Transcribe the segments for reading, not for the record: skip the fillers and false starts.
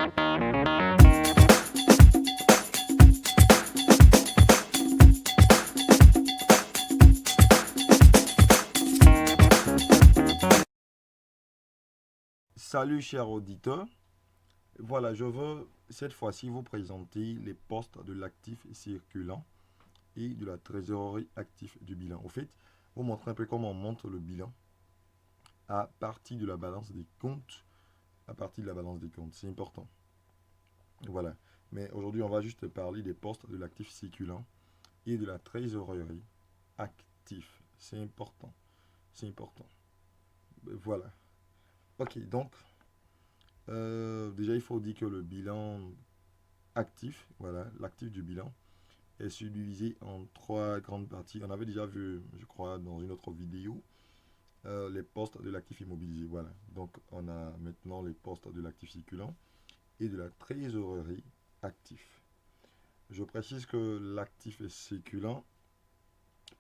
Salut chers auditeurs, voilà, je veux cette fois-ci vous présenter les postes de l'actif circulant et de la trésorerie active du bilan. Au fait, vous montrer un peu comment on montre le bilan à partir de la balance des comptes, c'est important. Voilà, mais aujourd'hui on va juste parler des postes de l'actif circulant et de la trésorerie active. C'est important. Voilà. Ok, donc déjà il faut dire que le bilan actif, voilà, l'actif du bilan est subdivisé en trois grandes parties. On avait déjà vu, je crois, dans une autre vidéo, les postes de l'actif immobilisé. Voilà, donc on a maintenant les postes de l'actif circulant et de la trésorerie actif. Je précise que l'actif circulant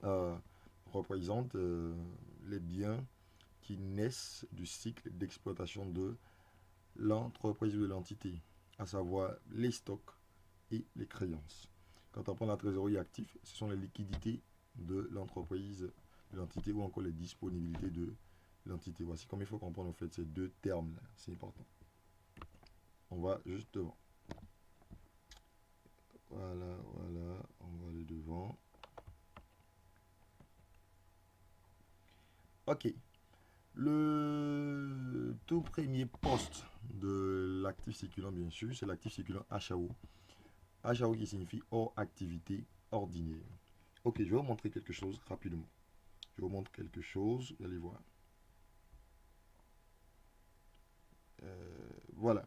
euh, représente les biens qui naissent du cycle d'exploitation de l'entreprise ou de l'entité, à savoir les stocks et les créances. Quand on prend la trésorerie active, ce sont les liquidités de l'entreprise, de l'entité ou encore les disponibilités de l'entité. Voici comme il faut comprendre en fait ces deux termes-là. C'est important. On va juste devant. Voilà, on va aller devant. Ok. Le tout premier poste de l'actif circulant, bien sûr, c'est l'actif circulant HAO. HAO qui signifie hors activité ordinaire. Ok, je vais vous montrer quelque chose rapidement. Je vous montre quelque chose, vous allez voir. Voilà.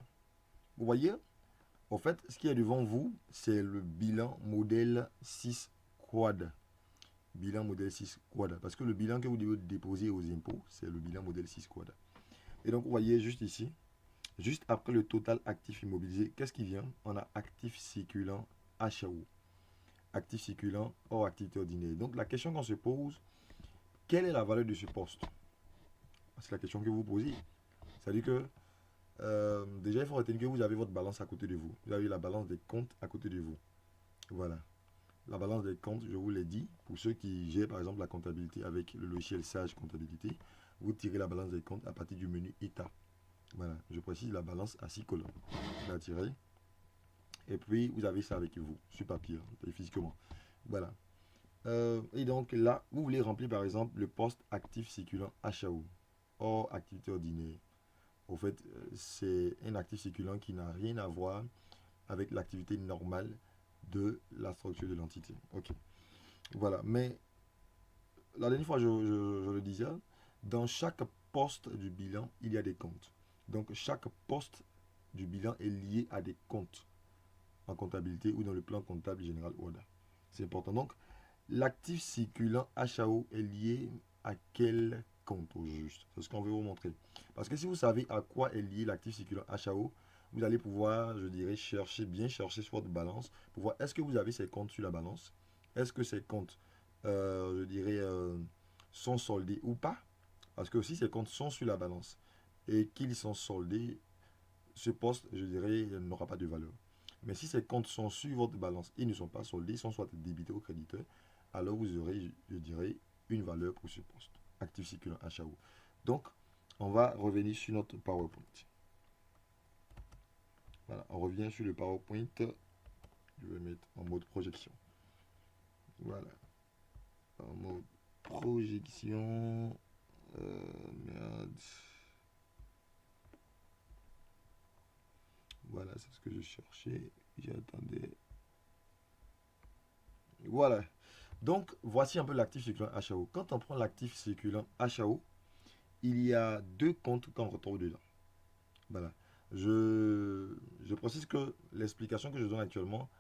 Vous voyez, en fait, ce qui est devant vous, c'est le bilan modèle 6 quad. Bilan modèle 6 quad. Parce que le bilan que vous devez déposer aux impôts, c'est le bilan modèle 6 quad. Et donc, vous voyez juste ici, juste après le total actif immobilisé, qu'est-ce qui vient? On a actif circulant HAO. Actif circulant hors activité ordinaire. Donc, la question qu'on se pose, quelle est la valeur de ce poste? C'est la question que vous posez. C'est-à-dire que déjà, il faut retenir que vous avez votre balance à côté de vous. Vous avez la balance des comptes à côté de vous. Voilà. La balance des comptes, je vous l'ai dit, pour ceux qui gèrent par exemple la comptabilité avec le logiciel Sage Comptabilité, vous tirez la balance des comptes à partir du menu État. Voilà, je précise la balance à 6 colonnes. Vous la tirez. Et puis, vous avez ça avec vous, sur papier, physiquement. Voilà. Et donc là, vous voulez remplir par exemple le poste actif circulant HAO, hors activité ordinaire. Au fait, c'est un actif circulant qui n'a rien à voir avec l'activité normale de la structure de l'entité. Ok. Voilà. Mais la dernière fois, je le disais, dans chaque poste du bilan, il y a des comptes. Donc, chaque poste du bilan est lié à des comptes en comptabilité ou dans le plan comptable général ODA. C'est important. Donc, l'actif circulant HAO est lié à quel compte au juste? C'est ce qu'on veut vous montrer. Parce que si vous savez à quoi est lié l'actif circulant HAO, vous allez pouvoir, je dirais, bien chercher sur votre balance pour voir est-ce que vous avez ces comptes sur la balance? Est-ce que ces comptes, je dirais, sont soldés ou pas? Parce que si ces comptes sont sur la balance et qu'ils sont soldés, ce poste, je dirais, n'aura pas de valeur. Mais si ces comptes sont sur votre balance et ne sont pas soldés, ils sont soit débités au créditeur, alors vous aurez, je dirais, une valeur pour ce poste. Actif circulant HAO. Donc, on va revenir sur notre PowerPoint. Voilà, on revient sur le PowerPoint. Je vais mettre en mode projection. Voilà, en mode projection. Merde. Voilà, c'est ce que je cherchais. J'attendais. Voilà. Donc, voici un peu l'actif circulant HAO. Quand on prend l'actif circulant HAO, il y a deux comptes qu'on retrouve dedans. Voilà. Je précise que l'explication que je donne actuellement,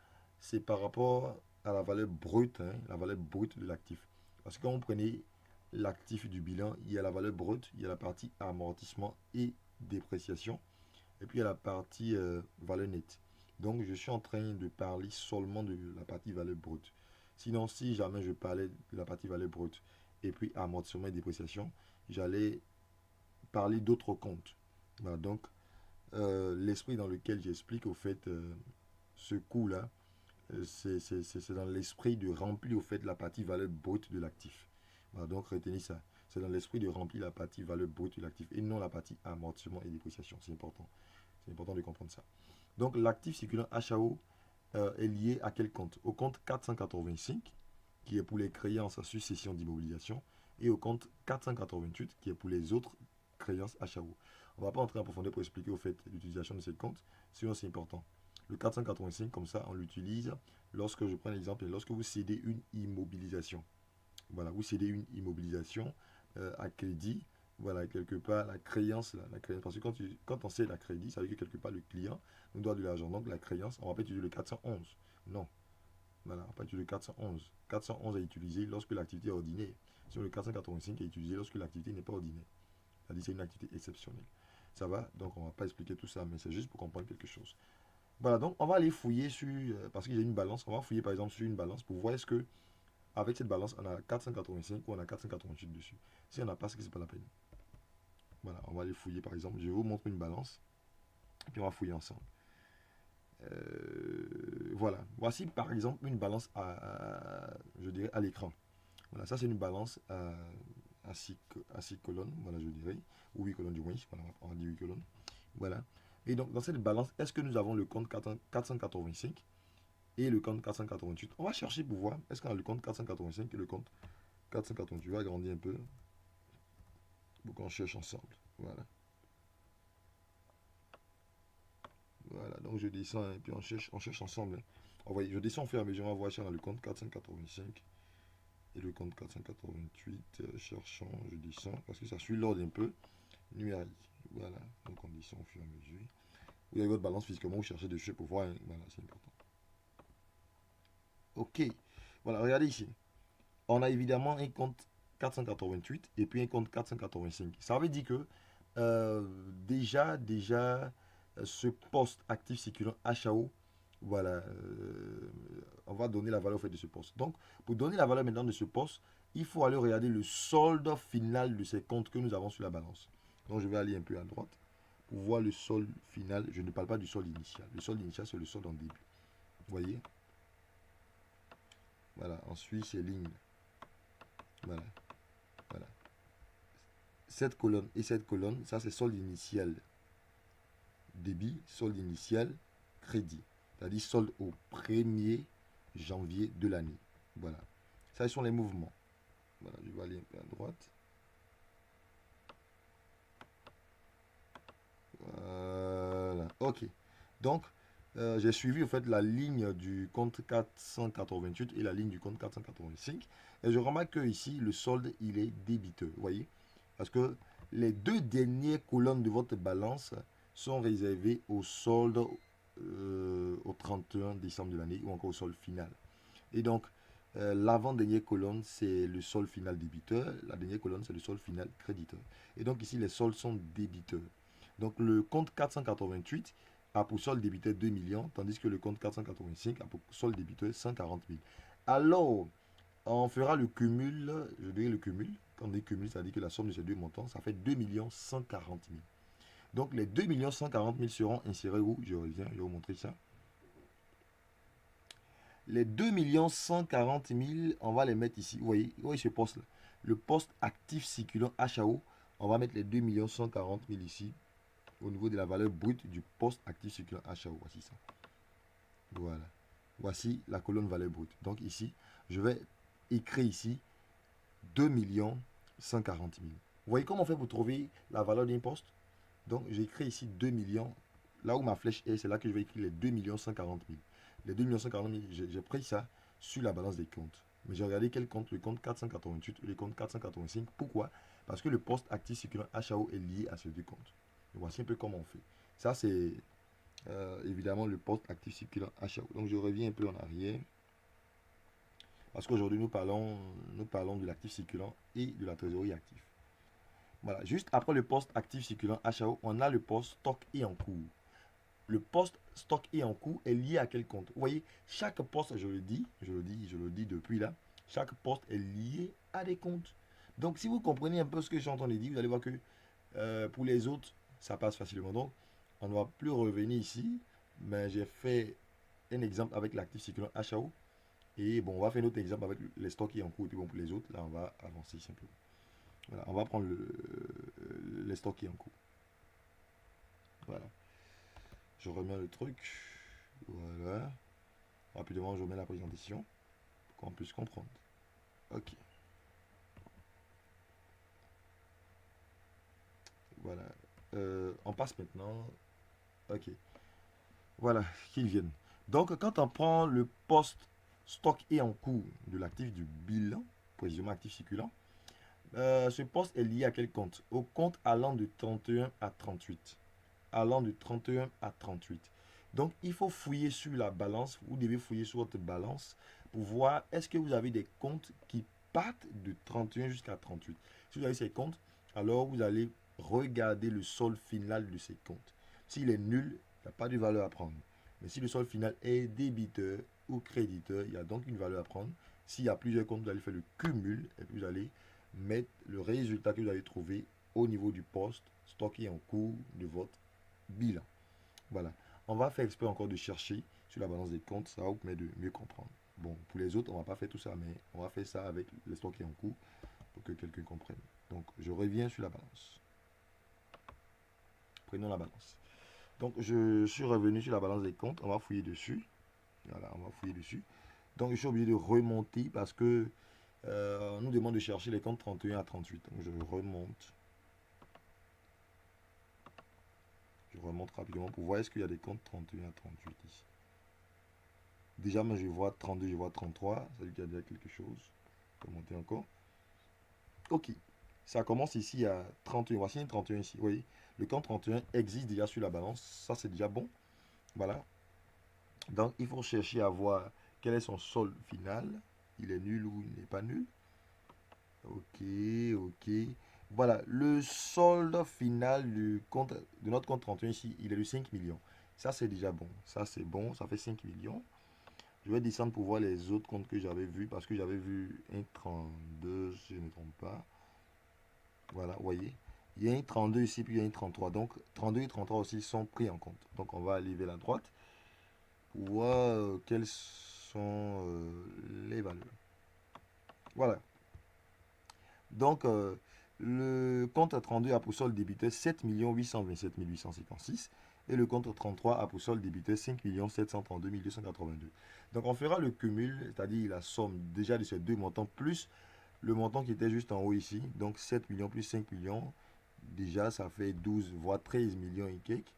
c'est par rapport à la valeur brute, hein, la valeur brute de l'actif. Parce que quand vous prenez l'actif du bilan, il y a la valeur brute, il y a la partie amortissement et dépréciation, et puis il y a la partie valeur nette. Donc je suis en train de parler seulement de la partie valeur brute. Sinon, si jamais je parlais de la partie valeur brute et puis amortissement et dépréciation, j'allais parler d'autres comptes. Voilà, donc l'esprit dans lequel j'explique au fait ce coût-là, c'est dans l'esprit de remplir au fait la partie valeur brute de l'actif. Voilà, donc retenez ça. C'est dans l'esprit de remplir la partie valeur brute de l'actif et non la partie amortissement et dépréciation. C'est important. C'est important de comprendre ça. Donc l'actif circulant HAO est lié à quel compte? Au compte 485, qui est pour les créances à succession d'immobilisation, et au compte 488, qui est pour les autres créances HAO. On ne va pas entrer en profondeur pour expliquer au fait l'utilisation de ces comptes, sinon c'est important. Le 485, comme ça, on l'utilise lorsque, je prends l'exemple, lorsque vous cédez une immobilisation. Voilà, vous cédez une immobilisation à crédit. Voilà, quelque part, la créance, la créance, parce que quand on cède la crédit, ça veut dire que quelque part, le client nous doit de l'argent. Donc, la créance, on va pas utiliser le 411. Non. Voilà, on va pas utiliser le 411. 411 est utilisé lorsque l'activité est ordinaire. Sur le 485 est utilisé lorsque l'activité n'est pas ordinaire. C'est-à-dire c'est une activité exceptionnelle. Ça va? Donc, on ne va pas expliquer tout ça, mais c'est juste pour comprendre quelque chose. Voilà, donc on va aller fouiller sur, parce qu'il y a une balance, on va fouiller par exemple sur une balance pour voir est-ce que avec cette balance on a 485 ou on a 488 dessus. Si on n'a pas, c'est que c'est pas la peine. Voilà, on va aller fouiller par exemple, je vais vous montrer une balance, et puis on va fouiller ensemble. Voilà, voici par exemple une balance je dirais à l'écran. Voilà, ça c'est une balance à 6 colonnes, voilà je dirais, ou 8 colonnes du moins, voilà, on va dire 8 colonnes. Voilà. Et donc, dans cette balance, est-ce que nous avons le compte 485 et le compte 488? On va chercher pour voir. Est-ce qu'on a le compte 485 et le compte 488? Je vais agrandir un peu pour qu'on cherche ensemble. Voilà. Voilà. Donc, je descends et puis on cherche ensemble. On va, je descends au fur et à mesure. On va voir si on a le compte 485 et le compte 488. Cherchons, je descends parce que ça suit l'ordre un peu numérique. Voilà. Donc, on descend au fur et à mesure. Vous avez votre balance physiquement, vous cherchez dessus pour voir. Voilà, c'est important. Ok. Voilà, regardez ici. On a évidemment un compte 488 et puis un compte 485. Ça veut dire que ce poste actif circulant HAO, voilà, on va donner la valeur au fait de ce poste. Donc, pour donner la valeur maintenant de ce poste, il faut aller regarder le solde final de ces comptes que nous avons sur la balance. Donc, je vais aller un peu à droite pour voir le solde final. Je ne parle pas du solde initial. Le solde initial, c'est le solde en début. Vous voyez? Voilà, ensuite, c'est ligne. Voilà, voilà. Cette colonne et cette colonne, ça c'est solde initial débit, solde initial crédit. C'est-à-dire solde au 1er janvier de l'année. Voilà. Ça, ce sont les mouvements. Voilà, je vais aller un peu à droite. Voilà. Ok. Donc, j'ai suivi en fait la ligne du compte 488 et la ligne du compte 485. Et je remarque que ici, le solde, il est débiteux. Vous voyez? Parce que les deux dernières colonnes de votre balance sont réservées au solde au 31 décembre de l'année ou encore au solde final. Et donc, l'avant-dernière colonne, c'est le solde final débiteur. La dernière colonne, c'est le solde final créditeur. Et donc ici, les soldes sont débiteurs. Donc le compte 488 a pour solde débiteur 2 millions, tandis que le compte 485 a pour solde débiteur 140 000. Alors, on fera le cumul, je dirais le cumul. Quand on dit cumul, ça veut dire que la somme de ces deux montants, ça fait 2 140 000. Donc les 2 140 000 seront insérés où? Je reviens, je vais vous montrer ça. Les 2 140 000, on va les mettre ici. Vous voyez ce poste-là. Le poste actif circulant HAO, on va mettre les 2 140 000 ici, au niveau de la valeur brute du poste actif circulant HAO. Voici ça. Voilà. Voici la colonne valeur brute. Donc ici, je vais écrire ici 2 140 000. Vous voyez comment on fait pour trouver la valeur d'un poste? Donc j'écris ici 2 millions. Là où ma flèche est, c'est là que je vais écrire les 2 140 000. Les 2 140 000, j'ai pris ça sur la balance des comptes. Mais j'ai regardé quel compte, le compte 488 et le compte 485. Pourquoi? Parce que le poste actif circulant HAO est lié à ces deux comptes. Et voici un peu comment on fait. Ça, c'est évidemment le poste actif circulant HAO. Donc je reviens un peu en arrière. Parce qu'aujourd'hui, nous parlons de l'actif circulant et de la trésorerie active. Voilà, juste après le poste actif circulant HAO, on a le poste stock et en cours. Le poste stock et en cours est lié à quel compte? Vous voyez, chaque poste, je le dis depuis là, chaque poste est lié à des comptes. Donc, si vous comprenez un peu ce que je suis en train de dire, vous allez voir que pour les autres, ça passe facilement. Donc, On ne va plus revenir ici, mais j'ai fait un exemple avec l'actif circulant HAO. Et bon, on va faire un autre exemple avec les stocks qui sont en cours. Et puis bon, pour les autres, là, on va avancer simplement. Voilà, on va prendre les stocks qui sont en cours. Voilà. Je remets le truc. Voilà. Rapidement, je remets la présentation pour qu'on puisse comprendre. Ok. Voilà. On passe maintenant. Ok. Voilà, qu'ils viennent. Donc, quand on prend le poste stock et en cours de l'actif du bilan, précisément actif circulant, ce poste est lié à quel compte? Au compte allant de 31 à 38. Allant de 31 à 38. Donc, il faut fouiller sur la balance. Vous devez fouiller sur votre balance pour voir est-ce que vous avez des comptes qui partent de 31 jusqu'à 38. Si vous avez ces comptes, alors vous allez regarder le solde final de ces comptes. S'il est nul, il n'y a pas de valeur à prendre. Mais si le solde final est débiteur ou créditeur, il y a donc une valeur à prendre. S'il y a plusieurs comptes, vous allez faire le cumul et puis vous allez mettre le résultat que vous allez trouver au niveau du poste stocké en cours de votre bilan. Voilà. On va faire exprès encore de chercher sur la balance des comptes. Ça va vous permettre de mieux comprendre. Bon, pour les autres, on ne va pas faire tout ça, mais on va faire ça avec les stocks qui sont en cours pour que quelqu'un comprenne. Donc, je reviens sur la balance. Prenons la balance. Donc, je suis revenu sur la balance des comptes. On va fouiller dessus. Voilà, on va fouiller dessus. Donc, je suis obligé de remonter parce que on nous demande de chercher les comptes 31 à 38. Donc, je remonte. Je remonte rapidement pour voir est-ce qu'il y a des comptes 31 à 38 ici. Déjà, moi, je vois 32, je vois 33. Ça veut dire qu'il y a déjà quelque chose. Je vais monter encore. Ok. Ça commence ici à 31. Voici un 31 ici. Vous voyez, le compte 31 existe déjà sur la balance. Ça, c'est déjà bon. Voilà. Donc, il faut chercher à voir quel est son solde final. Il est nul ou il n'est pas nul. Ok, ok. Voilà, le solde final de notre compte 31 ici, il est de 5 millions. Ça, c'est déjà bon. Ça, c'est bon. Ça fait 5 millions. Je vais descendre pour voir les autres comptes que j'avais vus parce que j'avais vu un 32, si je ne me trompe pas. Voilà, vous voyez. Il y a un 32 ici, puis il y a un 33. Donc, 32 et 33 aussi sont pris en compte. Donc, on va aller vers la droite pour voir quelles sont les valeurs. Voilà. Donc, le compte 32 a pour solde débiteur 7 827 856 et le compte 33 a pour solde débiteur 5 732 282. Donc, on fera le cumul, c'est-à-dire la somme déjà de ces deux montants plus le montant qui était juste en haut ici. Donc, 7 millions plus 5 millions, déjà ça fait 12 voire 13 millions et quelques.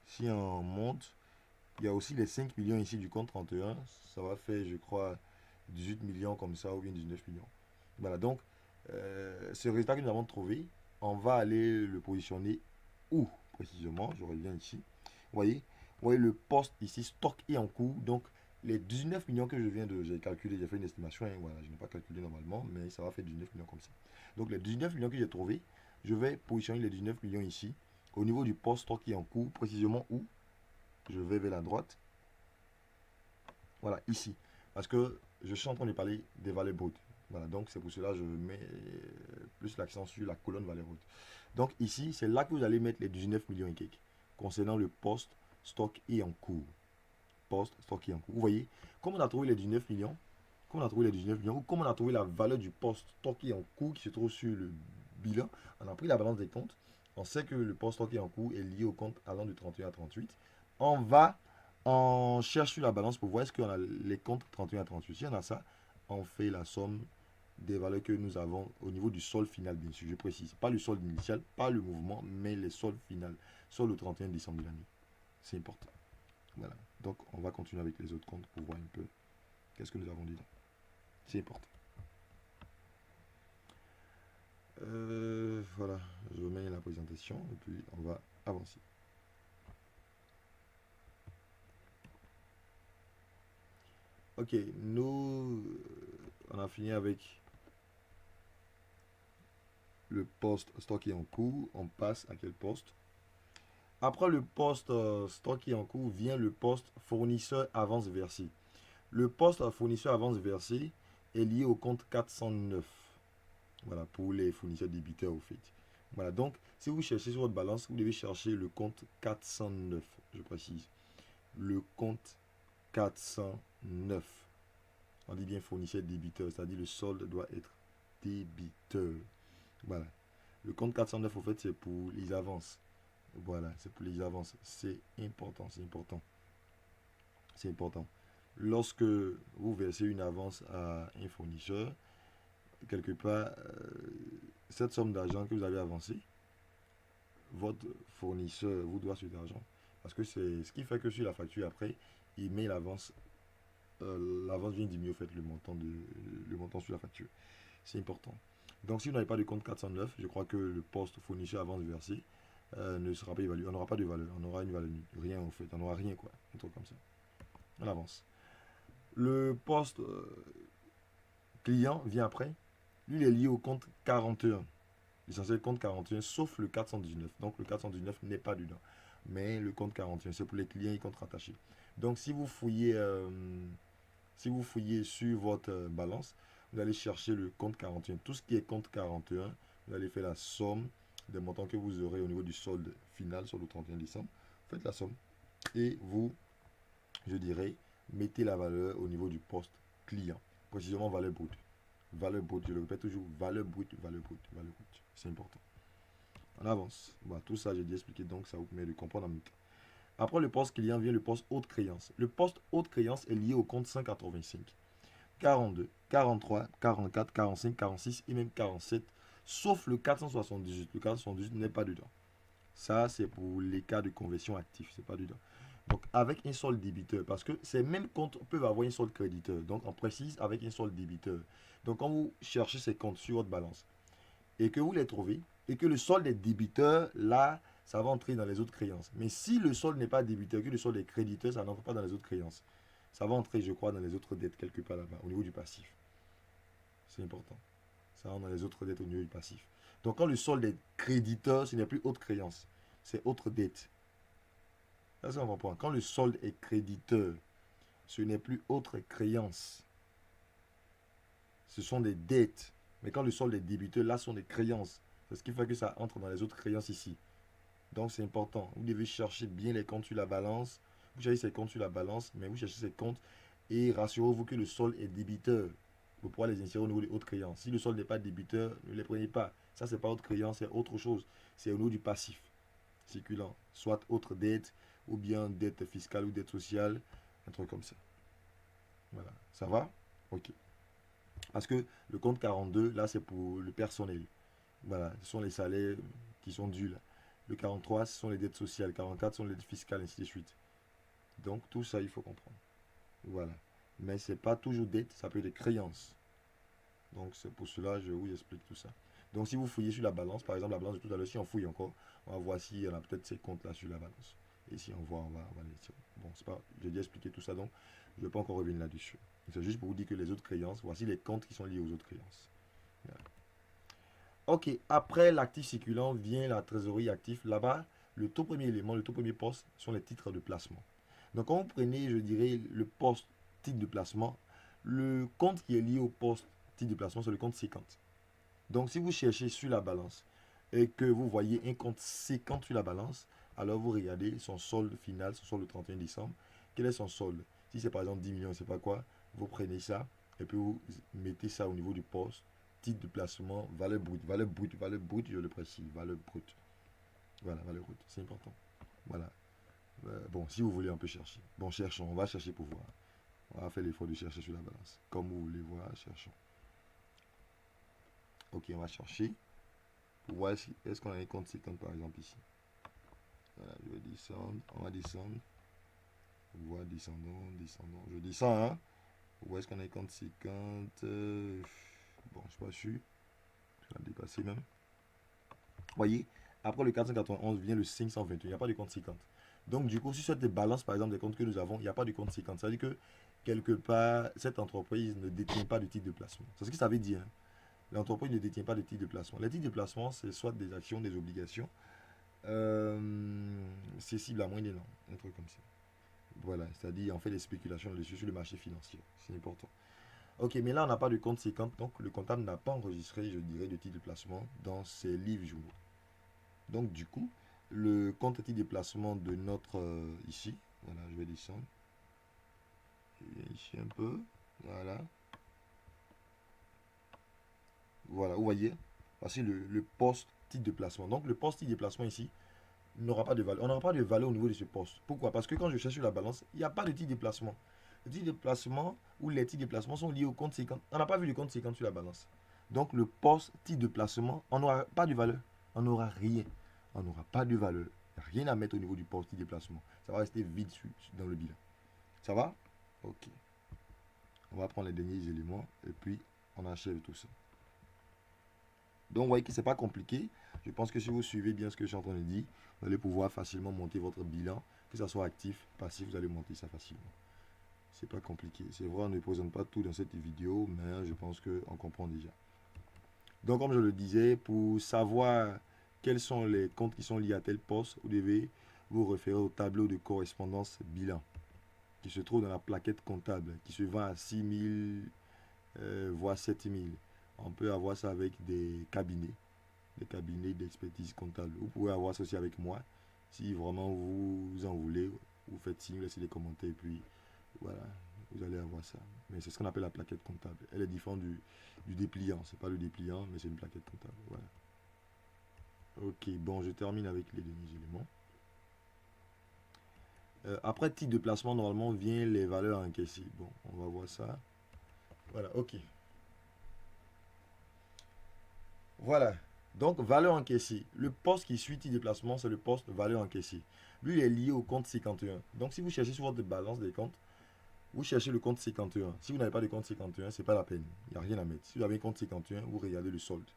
Si on monte, il y a aussi les 5 millions ici du compte 31. Ça va faire, je crois, 18 millions comme ça ou bien 19 millions. Voilà, donc ce résultat que nous avons trouvé, on va aller le positionner où précisément? Je reviens ici. Vous voyez le poste ici, stock et en cours. Donc, les 19 millions que j'ai calculé, j'ai fait une estimation. Hein, voilà, je n'ai pas calculé normalement, mais ça va faire 19 millions comme ça. Donc, les 19 millions que j'ai trouvé, je vais positionner les 19 millions ici, au niveau du poste stock et en cours, précisément où? Je vais vers la droite. Voilà, ici. Parce que je suis en train de parler des valeurs brutes. Voilà, donc c'est pour cela que je mets plus l'accent sur la colonne valeur brute. Donc ici, c'est là que vous allez mettre les 19 millions et quelques concernant le poste, stock et en cours. Poste, stock et en cours. Vous voyez, comme on a trouvé les 19 millions, comme on a trouvé les 19 millions, ou comme on a trouvé la valeur du poste, stock et en cours qui se trouve sur le bilan, on a pris la balance des comptes. On sait que le poste, stock et en cours est lié au compte allant de 31 à 38. On cherche sur la balance pour voir est-ce qu'on a les comptes 31 à 38. Si on a ça, on fait la somme des valeurs que nous avons au niveau du solde final, bien sûr, je précise. Pas le solde initial, pas le mouvement, mais les soldes final sur le 31 décembre de l'année. C'est important. Voilà. Donc, on va continuer avec les autres comptes pour voir un peu qu'est-ce que nous avons dit là. C'est important. Voilà, je remets la présentation et puis on va avancer. Ok, nous, on a fini avec le poste stock qui est en cours. On passe à quel poste? Après le poste stock qui est en cours vient le poste fournisseur avance versé. Le poste fournisseur avance versé est lié au compte 409. Voilà, pour les fournisseurs débiteurs au fait. Voilà, donc si vous cherchez sur votre balance, vous devez chercher le compte 409, je précise. Le compte 409. On dit bien fournisseur débiteur, c'est-à-dire le solde doit être débiteur. Voilà. Le compte 409, au fait, c'est pour les avances. Voilà, c'est pour les avances. C'est important, c'est important. C'est important. Lorsque vous versez une avance à un fournisseur, quelque part, cette somme d'argent que vous avez avancée, votre fournisseur vous doit cet argent. Parce que c'est ce qui fait que sur la facture, après, il met l'avance. L'avance vient diminuer au fait le montant sur la facture. C'est important. Donc si vous n'avez pas de compte 409, je crois que le poste fournisseur avance versé ne sera pas évalué. On n'aura pas de valeur. On aura une valeur nulle. Rien en fait. On n'aura rien quoi. Un truc comme ça. On avance. Le poste client vient après. Lui, il est lié au compte 41. L'essentiel compte 41, sauf le 419. Donc le 419 n'est pas dedans. Mais le compte 41, c'est pour les clients et comptes rattachés. Donc si vous fouillez sur votre balance, vous allez chercher le compte 41. Tout ce qui est compte 41, vous allez faire la somme des montants que vous aurez au niveau du solde final sur le 31 décembre. Faites la somme et vous, je dirais, mettez la valeur au niveau du poste client. Précisément valeur brute. Valeur brute, je le répète toujours, valeur brute, valeur brute, valeur brute. C'est important. On avance. Voilà, tout ça, j'ai déjà expliqué, donc ça vous permet de comprendre en même temps. Après le poste client vient le poste haute créance. Le poste haute créance est lié au compte 185, 42, 43, 44, 45, 46 et même 47, sauf le 478. Le 478 n'est pas dedans. Ça, c'est pour les cas de conversion active, c'est pas dedans. Donc, avec un solde débiteur, parce que ces mêmes comptes peuvent avoir un solde créditeur. Donc, on précise avec un solde débiteur. Donc, quand vous cherchez ces comptes sur votre balance et que vous les trouvez et que le solde est débiteur, là, ça va entrer dans les autres créances. Mais si le solde n'est pas débiteur, que le solde est créditeur, ça n'entre pas dans les autres créances. Ça va entrer, je crois, dans les autres dettes quelque part là-bas, au niveau du passif. C'est important. Ça rentre dans les autres dettes au niveau du passif. Donc, quand le solde est créditeur, ce n'est plus autre créance, c'est autre dette. Ça, c'est un bon point. Quand le solde est créditeur, ce n'est plus autre créance. Ce sont des dettes. Mais quand le solde est débiteur, là, ce sont des créances. C'est ce qui fait que ça entre dans les autres créances ici. Donc, c'est important. Vous devez chercher bien les comptes sur la balance. Vous cherchez ces comptes sur la balance, mais vous cherchez ces comptes et rassurez-vous que le solde est débiteur. Vous pourrez les insérer au niveau des autres créances. Si le solde n'est pas débiteur, ne les prenez pas. Ça, c'est pas autre créance, c'est autre chose. C'est au niveau du passif circulant. Soit autre dette, ou bien dette fiscale ou dette sociale, un truc comme ça. Voilà. Ça va? Ok. Parce que le compte 42, là, c'est pour le personnel. Voilà. Ce sont les salaires qui sont dus là. Le 43, ce sont les dettes sociales. 44, ce sont les dettes fiscales, ainsi de suite. Donc, tout ça, il faut comprendre. Voilà. Mais ce n'est pas toujours dette, ça peut être des créances. Donc, c'est pour cela que je vous explique tout ça. Donc, si vous fouillez sur la balance, par exemple, la balance de tout à l'heure, si on fouille encore, on va voir s'il y en a peut-être ces comptes-là sur la balance. Et si on voit, on va les tirer. Bon, c'est pas, j'ai déjà expliqué tout ça, donc je ne vais pas encore revenir là-dessus. C'est juste pour vous dire que les autres créances, voici les comptes qui sont liés aux autres créances. Voilà. Ok, après l'actif circulant vient la trésorerie active. Là-bas, le tout premier élément, le tout premier poste sont les titres de placement. Donc, quand vous prenez, je dirais, le poste titre de placement, le compte qui est lié au poste titre de placement, c'est le compte 50. Donc, si vous cherchez sur la balance et que vous voyez un compte 50 sur la balance, alors vous regardez son solde final, son solde le 31 décembre. Quel est son solde? Si c'est par exemple 10 millions, je ne sais pas quoi, vous prenez ça et puis vous mettez ça au niveau du poste, titre de placement, valeur brute, je le précise, valeur brute. Voilà, valeur brute, c'est important. Voilà. Bon, si vous voulez, on peut chercher. Bon, cherchons, on va chercher pour voir. On va faire l'effort de chercher sur la balance. Comme vous voulez voir, cherchons. Ok, on va chercher pour voir si est-ce qu'on a un compte 50 par exemple ici. Voilà, je vais descendre, on va descendre. Voilà, descendons. Je descends, hein. Où est-ce qu'on a un compte 50 bon, je suis pas sûr. Je vais dépasser même. Voyez, après le 491 vient le 521. Il n'y a pas de compte 50. Donc, du coup, si sur des balances, par exemple, des comptes que nous avons, il n'y a pas de compte 50. Ça veut dire que, quelque part, cette entreprise ne détient pas de titre de placement. C'est ce que ça veut dire. Hein. L'entreprise ne détient pas de titre de placement. Les titres de placement, c'est soit des actions, des obligations. C'est cible à moins d'un an. Un truc comme ça. Voilà, c'est-à-dire, on fait des spéculations dessus sur le marché financier. C'est important. Ok, mais là, on n'a pas de compte 50. Donc, le comptable n'a pas enregistré, je dirais, de titre de placement dans ses livres journaux. Donc du coup, le compte titre déplacement de notre ici, voilà, je vais descendre. Je viens ici un peu, voilà. Voilà, vous voyez, voici le poste titre de placement. Donc le poste titre de placement ici n'aura pas de valeur. On n'aura pas de valeur au niveau de ce poste. Pourquoi? Parce que quand je cherche sur la balance, il n'y a pas de titre de placement. Le titre de placement ou les titres de placement sont liés au compte 50. On n'a pas vu le compte 50 sur la balance. Donc le poste titre de placement, on n'aura pas de valeur. On n'aura rien. On n'aura pas de valeur. Il n'y a rien à mettre au niveau du poste titre de placement. Ça va rester vide dans le bilan. Ça va? Ok. On va prendre les derniers éléments et puis on achève tout ça. Donc, vous voyez que ce n'est pas compliqué. Je pense que si vous suivez bien ce que je suis en train de dire, vous allez pouvoir facilement monter votre bilan, que ce soit actif, passif, vous allez monter ça facilement. C'est pas compliqué. C'est vrai, on ne présente pas tout dans cette vidéo, mais je pense qu'on comprend déjà. Donc, comme je le disais, pour savoir quels sont les comptes qui sont liés à tel poste, vous devez vous référer au tableau de correspondance bilan qui se trouve dans la plaquette comptable, qui se vend à 6 000, voire 7 000. On peut avoir ça avec des cabinets d'expertise comptable. Vous pouvez avoir ça aussi avec moi. Si vraiment vous en voulez, vous faites signe, laissez des commentaires et puis voilà, vous allez avoir ça. Mais c'est ce qu'on appelle la plaquette comptable. Elle est différente du dépliant. C'est pas le dépliant, mais c'est une plaquette comptable. Voilà. Ok, bon, je termine avec les derniers éléments. Après titre de placement, normalement, vient les valeurs encaissées. Bon, on va voir ça. Voilà, ok. Voilà. Donc, valeur encaissée. Le poste qui suit titre de placement, c'est le poste valeur encaissée. Lui, il est lié au compte 51. Donc, si vous cherchez sur votre balance des comptes, vous cherchez le compte 51. Si vous n'avez pas de compte 51, c'est pas la peine. Il n'y a rien à mettre. Si vous avez un compte 51, vous regardez le solde.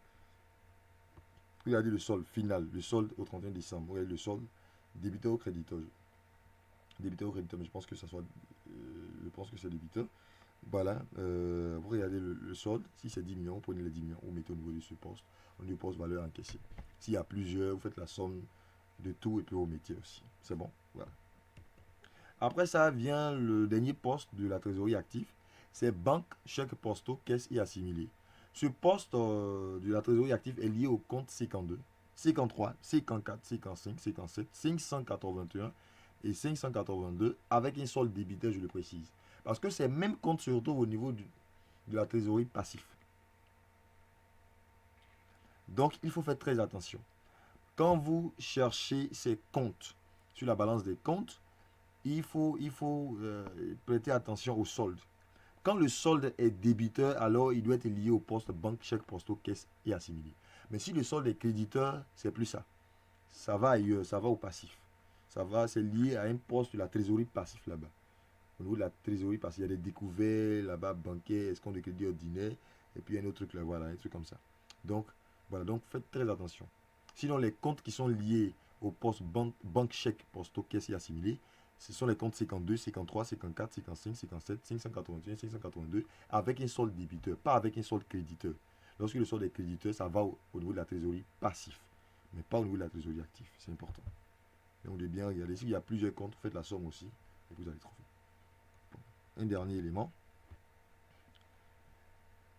Vous regardez le solde final, le solde au 31 décembre. Vous regardez le solde, débiteur ou créditeur. Débiteur ou créditeur, mais je pense que ça soit. Je pense que c'est débiteur. Voilà, vous regardez le solde. Si c'est 10 millions, vous prenez les 10 millions, vous mettez au niveau de ce poste, au niveau du poste valeur encaissée. S'il y a plusieurs, vous faites la somme de tout et puis vous mettez aussi. C'est bon, voilà. Après ça vient le dernier poste de la trésorerie active, c'est banque, chèques postaux, caisse et assimilés. Ce poste de la trésorerie active est lié au compte 52, 53, 54, 55, 57, 581 et 582 avec un solde débiteur, je le précise. Parce que ces mêmes comptes se retrouvent au niveau de la trésorerie passif. Donc, il faut faire très attention. Quand vous cherchez ces comptes sur la balance des comptes, il faut prêter attention au solde. Quand le solde est débiteur, alors il doit être lié au poste banque, chèque, postaux, caisse et assimilé. Mais si le solde est créditeur, c'est plus ça. Ça va ailleurs, ça va au passif. C'est lié à un poste de la trésorerie passif là-bas. Au niveau de la trésorerie, parce qu'il y a des découvertes là-bas, bancaires, escompte de crédit ordinaire, et puis un autre truc là, voilà, un truc comme ça. Donc, voilà, donc faites très attention. Sinon, les comptes qui sont liés au poste banque, chèque, postaux, caisse et assimilé, ce sont les comptes 52, 53, 54, 55, 57, 581, 582, avec un solde débiteur, pas avec un solde créditeur. Lorsque le solde est créditeur, ça va au niveau de la trésorerie passif, mais pas au niveau de la trésorerie active. C'est important. Donc, de bien regarder. S'il y a plusieurs comptes, faites la somme aussi, et vous allez trouver. Un dernier élément.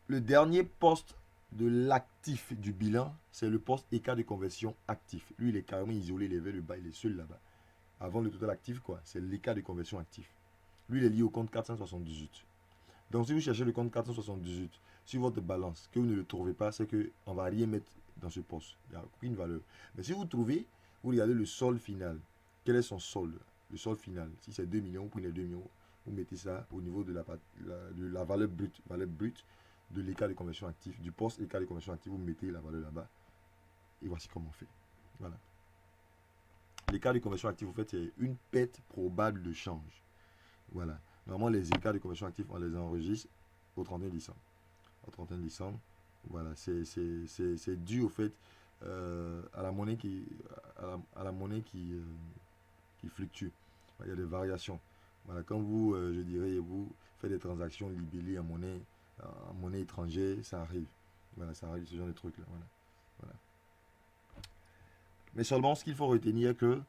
Le dernier poste de l'actif du bilan, c'est le poste écart de conversion actif. Lui, il est carrément isolé, il est vers le bas, il est seul là-bas. Avant le total actif, quoi, c'est l'écart de conversion actif. Lui, il est lié au compte 478. Donc, si vous cherchez le compte 478 sur votre balance, que vous ne le trouvez pas, c'est qu'on ne va rien mettre dans ce poste. Il n'y a aucune valeur. Mais si vous trouvez, vous regardez le solde final. Quel est son solde? Le solde final. Si c'est 2 millions, vous prenez 2 millions, vous mettez ça au niveau de la valeur brute de l'écart de conversion actif, du poste écart de conversion actif, vous mettez la valeur là-bas. Et voici comment on fait. Voilà. L'écart de conversion actif, en fait, c'est une perte probable de change. Voilà. Normalement, les écarts de conversion active, on les enregistre au 31 décembre. Au 31 décembre, voilà, c'est dû au fait à la monnaie qui fluctue. Il y a des variations. Voilà, quand vous, je dirais, vous faites des transactions libellées en monnaie étrangère, ça arrive. Voilà, ça arrive, ce genre de trucs-là. Voilà. Voilà. Mais seulement, ce qu'il faut retenir, que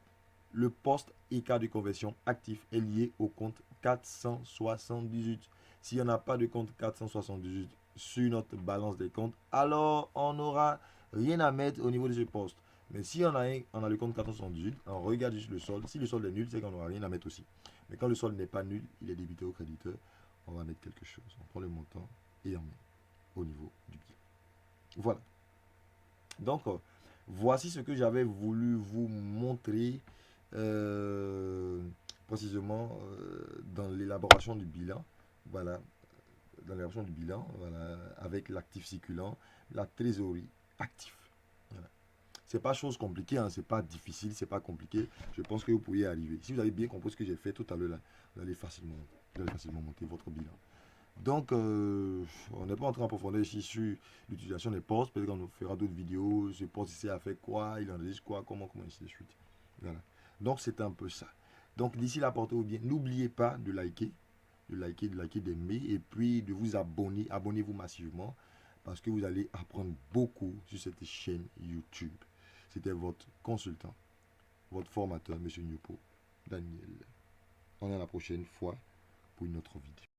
le poste écart de conversion actif est lié au compte 478. S'il n'y en a pas de compte 478 sur notre balance des comptes, alors on n'aura rien à mettre au niveau de ce poste. Mais si on a le compte 478, on regarde juste le solde. Si le solde est nul, c'est qu'on n'aura rien à mettre aussi. Mais quand le solde n'est pas nul, il est débité au créditeur, on va mettre quelque chose. On prend le montant et on met au niveau du bilan. Voilà. Donc, voici ce que j'avais voulu vous montrer précisément dans l'élaboration du bilan. Voilà, dans l'élaboration du bilan, voilà, avec l'actif circulant, la trésorerie active. Voilà. C'est pas chose compliquée, hein, c'est pas difficile, c'est pas compliqué. Je pense que vous pourriez y arriver. Si vous avez bien compris ce que j'ai fait tout à l'heure, vous allez facilement monter votre bilan. Donc, on n'est pas entré en profondeur ici sur l'utilisation des postes. Peut-être qu'on fera d'autres vidéos. Ce poste ici a fait quoi, il enregistre quoi, comment, ainsi de suite. Voilà. Donc, c'est un peu ça. Donc, d'ici là, portez-vous bien. N'oubliez pas de liker, d'aimer et puis de vous abonner. Abonnez-vous massivement parce que vous allez apprendre beaucoup sur cette chaîne YouTube. C'était votre consultant, votre formateur, M. Nyopo, Daniel. On est à la prochaine fois pour une autre vidéo.